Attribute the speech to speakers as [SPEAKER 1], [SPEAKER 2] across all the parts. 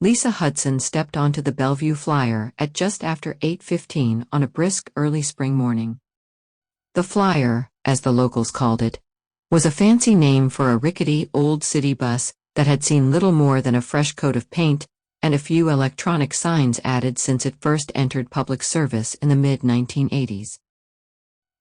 [SPEAKER 1] Lisa Hudson stepped onto the Bellevue Flyer at just after 8:15 on a brisk early spring morning. The Flyer, as the locals called it, was a fancy name for a rickety old city bus that had seen little more than a fresh coat of paint and a few electronic signs added since it first entered public service in the mid-1980s.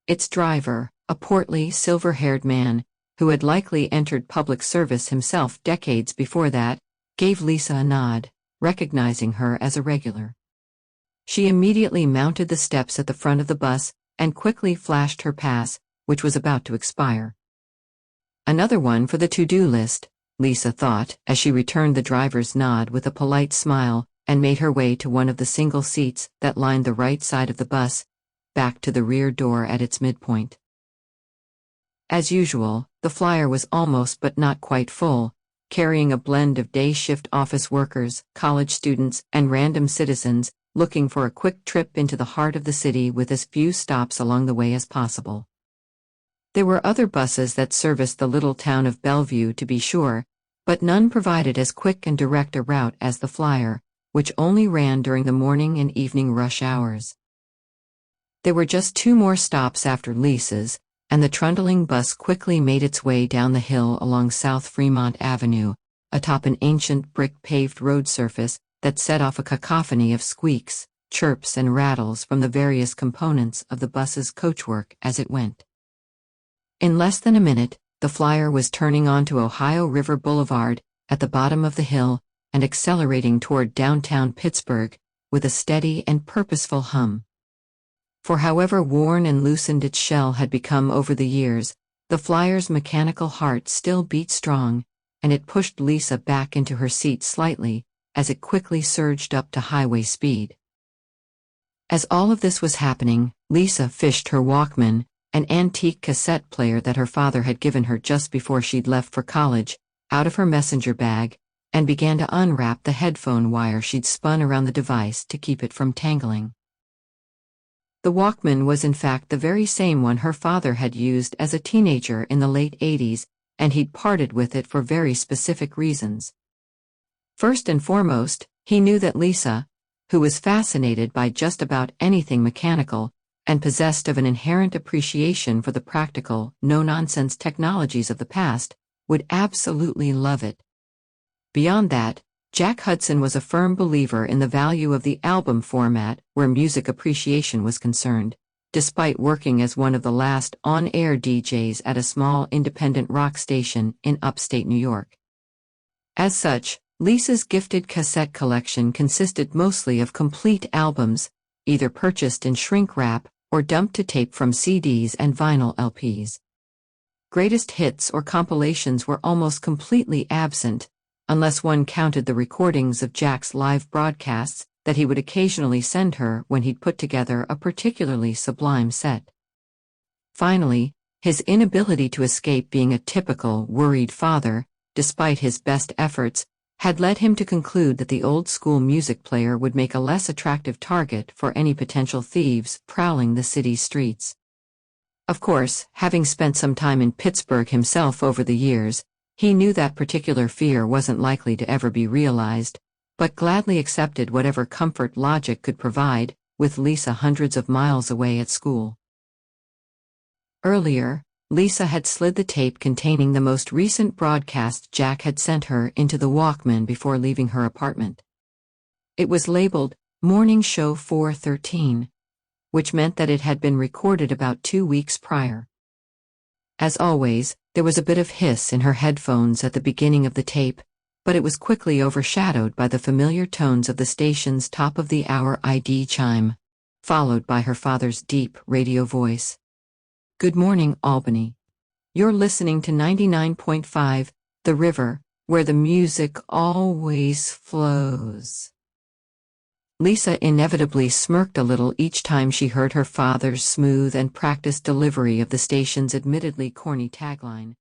[SPEAKER 1] Its driver, a portly, silver-haired man, who had likely entered public service himself decades before that, gave Lisa a nod, recognizing her as a regular. She immediately mounted the steps at the front of the bus and quickly flashed her pass, which was about to expire. Another one for the to-do list, Lisa thought, as she returned the driver's nod with a polite smile and made her way to one of the single seats that lined the right side of the bus, back to the rear door at its midpoint. As usual, the Flyer was almost but not quite full, carrying a blend of day-shift office workers, college students, and random citizens looking for a quick trip into the heart of the city with as few stops along the way as possible. There were other buses that serviced the little town of Bellevue, to be sure, but none provided as quick and direct a route as the Flyer, which only ran during the morning and evening rush hours. There were just 2 more stops after Lisa's, and the trundling bus quickly made its way down the hill along South Fremont Avenue, atop an ancient brick-paved road surface that set off a cacophony of squeaks, chirps and rattles from the various components of the bus's coachwork as it went. In less than a minute, the Flyer was turning onto Ohio River Boulevard at the bottom of the hill and accelerating toward downtown Pittsburgh with a steady and purposeful hum. For however worn and loosened its shell had become over the years, the Flyer's mechanical heart still beat strong, and it pushed Lisa back into her seat slightly as it quickly surged up to highway speed. As all of this was happening, Lisa fished her Walkman, an antique cassette player that her father had given her just before she'd left for college, out of her messenger bag, and began to unwrap the headphone wire she'd spun around the device to keep it from tangling. The Walkman was in fact the very same one her father had used as a teenager in the late 80s, and he'd parted with it for very specific reasons. First and foremost, he knew that Lisa, who was fascinated by just about anything mechanical, and possessed of an inherent appreciation for the practical, no-nonsense technologies of the past, would absolutely love it. Beyond that, Jack Hudson was a firm believer in the value of the album format where music appreciation was concerned, despite working as one of the last on-air DJs at a small independent rock station in upstate New York. As such, Lisa's gifted cassette collection consisted mostly of complete albums, either purchased in shrink wrap or dumped to tape from CDs and vinyl LPs. Greatest hits or compilations were almost completely absent, unless one counted the recordings of Jack's live broadcasts that he would occasionally send her when he'd put together a particularly sublime set. Finally, his inability to escape being a typical, worried father, despite his best efforts, had led him to conclude that the old-school music player would make a less attractive target for any potential thieves prowling the city's streets. Of course, having spent some time in Pittsburgh himself over the years, he knew that particular fear wasn't likely to ever be realized, but gladly accepted whatever comfort logic could provide, with Lisa hundreds of miles away at school. Earlier, Lisa had slid the tape containing the most recent broadcast Jack had sent her into the Walkman before leaving her apartment. It was labeled Morning Show 413, which meant that it had been recorded about 2 weeks prior. As always, there was a bit of hiss in her headphones at the beginning of the tape, but it was quickly overshadowed by the familiar tones of the station's top-of-the-hour ID chime, followed by her father's deep radio voice. Good morning, Albany. You're listening to 99.5, The River, where the music always flows. Lisa inevitably smirked a little each time she heard her father's smooth and practiced delivery of the station's admittedly corny tagline.